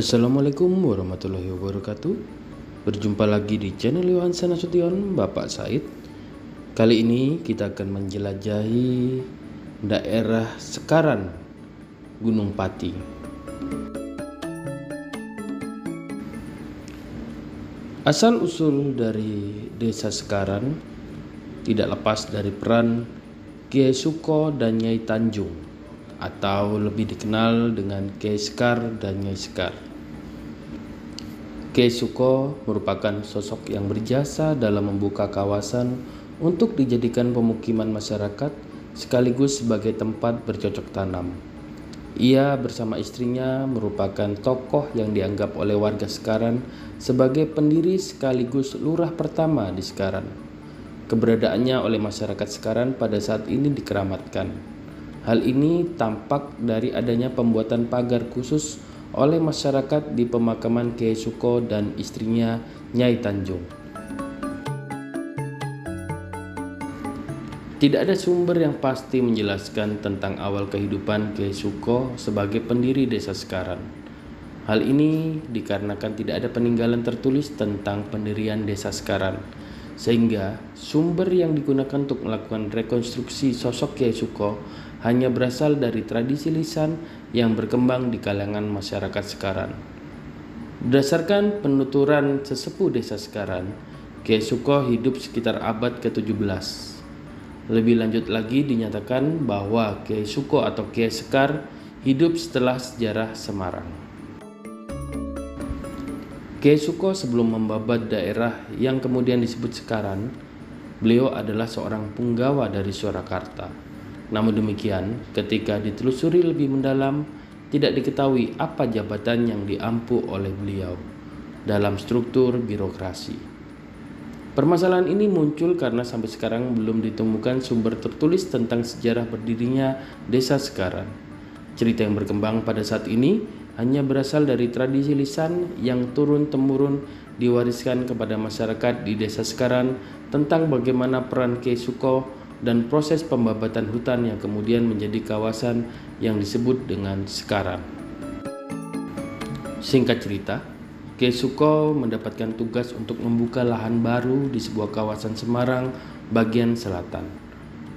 Assalamualaikum warahmatullahi wabarakatuh. Berjumpa lagi di channel Yohansa Nasution, Bapak Said. Kali ini kita akan menjelajahi daerah Sekaran, Gunung Pati. Asal-usul dari desa Sekaran tidak lepas dari peran Kiai Suko dan Nyai Tanjung, atau lebih dikenal dengan Kiai Sekar dan Nyai Sekar. Kiai Suko merupakan sosok yang berjasa dalam membuka kawasan untuk dijadikan pemukiman masyarakat sekaligus sebagai tempat bercocok tanam. Ia bersama istrinya merupakan tokoh yang dianggap oleh warga Sekaran sebagai pendiri sekaligus lurah pertama di Sekaran. Keberadaannya oleh masyarakat Sekaran pada saat ini dikeramatkan. Hal ini tampak dari adanya pembuatan pagar khusus oleh masyarakat di pemakaman Kiai Suko dan istrinya Nyai Tanjung. Tidak ada sumber yang pasti menjelaskan tentang awal kehidupan Kiai Suko sebagai pendiri desa Sekaran. Hal ini dikarenakan tidak ada peninggalan tertulis tentang pendirian desa Sekaran, sehingga sumber yang digunakan untuk melakukan rekonstruksi sosok Kiai Suko hanya berasal dari tradisi lisan yang berkembang di kalangan masyarakat Sekaran. Berdasarkan penuturan sesepuh desa Sekaran, Kiai Suko hidup sekitar abad ke-17. Lebih lanjut lagi dinyatakan bahwa Kiai Suko atau Kiai Sekar hidup setelah sejarah Semarang. Kiai Suko sebelum membabat daerah yang kemudian disebut Sekaran, beliau adalah seorang punggawa dari Surakarta. Namun demikian, ketika ditelusuri lebih mendalam, tidak diketahui apa jabatan yang diampu oleh beliau dalam struktur birokrasi. Permasalahan ini muncul karena sampai sekarang belum ditemukan sumber tertulis tentang sejarah berdirinya desa Sekaran. Cerita yang berkembang pada saat ini hanya berasal dari tradisi lisan yang turun-temurun diwariskan kepada masyarakat di desa Sekaran tentang bagaimana peran Kiai Suko dan proses pembabatan hutan yang kemudian menjadi kawasan yang disebut dengan Sekaran. Singkat cerita, Kiai Suko mendapatkan tugas untuk membuka lahan baru di sebuah kawasan Semarang bagian selatan.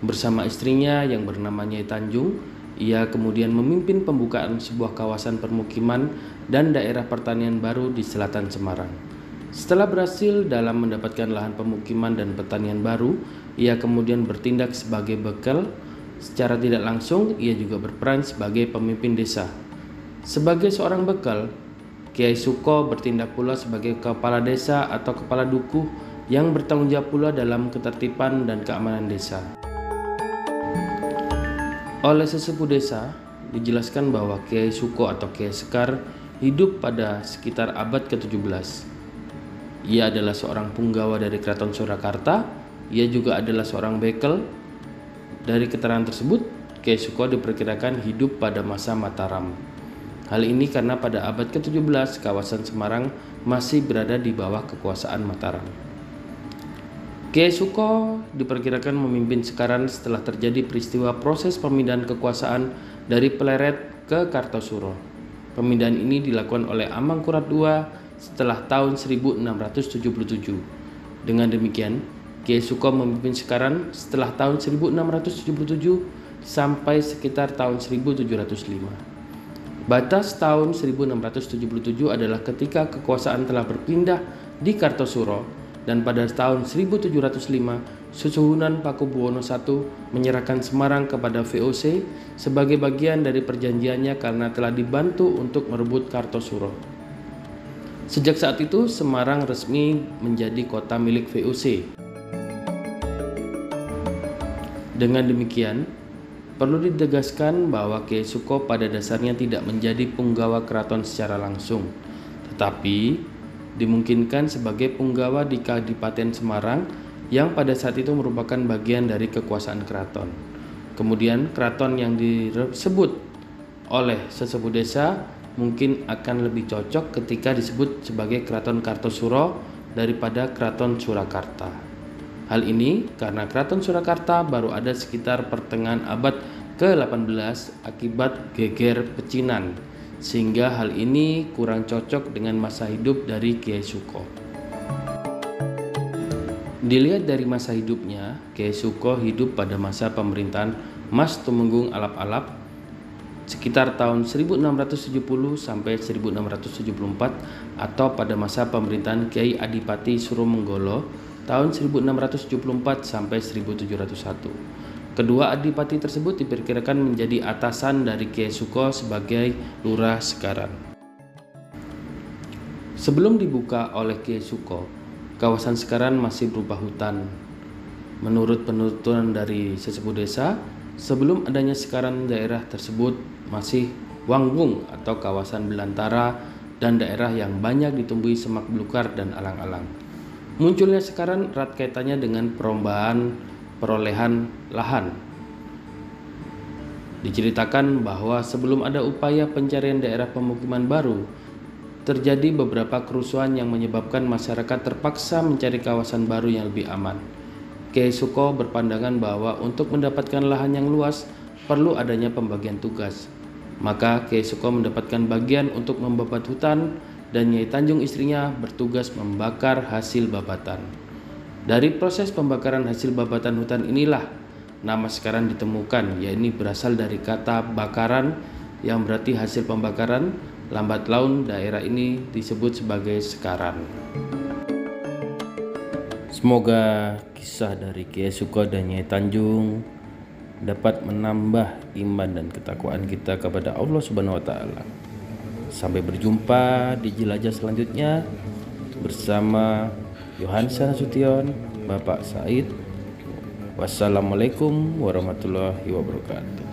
Bersama istrinya yang bernama Nyai Tanjung, ia kemudian memimpin pembukaan sebuah kawasan permukiman dan daerah pertanian baru di selatan Semarang. Setelah berhasil dalam mendapatkan lahan pemukiman dan pertanian baru, ia kemudian bertindak sebagai bekal. Secara tidak langsung, ia juga berperan sebagai pemimpin desa. Sebagai seorang bekal, Kiai Suko bertindak pula sebagai kepala desa atau kepala dukuh yang bertanggung jawab pula dalam ketertiban dan keamanan desa. Oleh sesepuh desa, dijelaskan bahwa Kiai Suko atau Kiai Sekar hidup pada sekitar abad ke-17. Ia adalah seorang punggawa dari Keraton Surakarta. Ia juga adalah seorang bekel. Dari keterangan tersebut, Kiai Suko diperkirakan hidup pada masa Mataram. Hal ini karena pada abad ke-17 kawasan Semarang masih berada di bawah kekuasaan Mataram. Kiai Suko diperkirakan memimpin Sekaran setelah terjadi peristiwa proses pemindahan kekuasaan dari Pleret ke Kartosuro. Pemindahan ini dilakukan oleh Amangkurat II setelah tahun 1677. Dengan demikian, Kiai Suko memimpin Sekaran setelah tahun 1677 sampai sekitar tahun 1705. Batas tahun 1677 adalah ketika kekuasaan telah berpindah di Kartosuro, dan pada tahun 1705 Susuhunan Pakubuwono I menyerahkan Semarang kepada VOC sebagai bagian dari perjanjiannya karena telah dibantu untuk merebut Kartosuro. Sejak saat itu, Semarang resmi menjadi kota milik VOC. Dengan demikian, perlu ditegaskan bahwa Kiai Suko pada dasarnya tidak menjadi punggawa keraton secara langsung, tetapi dimungkinkan sebagai punggawa di Kadipaten Semarang yang pada saat itu merupakan bagian dari kekuasaan keraton. Kemudian keraton yang disebut oleh sesepuh desa mungkin akan lebih cocok ketika disebut sebagai Keraton Kartosuro daripada Keraton Surakarta. Hal ini karena Keraton Surakarta baru ada sekitar pertengahan abad ke-18 akibat geger pecinan, sehingga hal ini kurang cocok dengan masa hidup dari Kiai Suko. Dilihat dari masa hidupnya, Kiai Suko hidup pada masa pemerintahan Mas Tumenggung Alap-Alap sekitar tahun 1670 sampai 1674 atau pada masa pemerintahan Kiai Adipati Suromenggolo tahun 1674 sampai 1701. Kedua adipati tersebut diperkirakan menjadi atasan dari Kiai Suko sebagai lurah sekarang. Sebelum dibuka oleh Kiai Suko, kawasan sekarang masih berupa hutan. Menurut penuturan dari sesepuh desa, sebelum adanya sekarang daerah tersebut masih wanggung atau kawasan belantara dan daerah yang banyak ditumbuhi semak belukar dan alang-alang. Munculnya sekarang erat kaitannya dengan perolehan lahan. Diceritakan bahwa sebelum ada upaya pencarian daerah pemukiman baru, terjadi beberapa kerusuhan yang menyebabkan masyarakat terpaksa mencari kawasan baru yang lebih aman. Kiai Suko berpandangan bahwa untuk mendapatkan lahan yang luas perlu adanya pembagian tugas. Maka Kiai Suko mendapatkan bagian untuk membabat hutan dan Nyai Tanjung istrinya bertugas membakar hasil babatan. Dari proses pembakaran hasil babatan hutan inilah nama sekarang ditemukan, yaitu berasal dari kata bakaran yang berarti hasil pembakaran. Lambat laun daerah ini disebut sebagai Sekaran. Semoga kisah dari Kiai Suko dan Nyai Tanjung dapat menambah iman dan ketakwaan kita kepada Allah Subhanahu wa taala. Sampai berjumpa di jelajah selanjutnya bersama Yohansa Nasution, Bapak Said. Wassalamualaikum warahmatullahi wabarakatuh.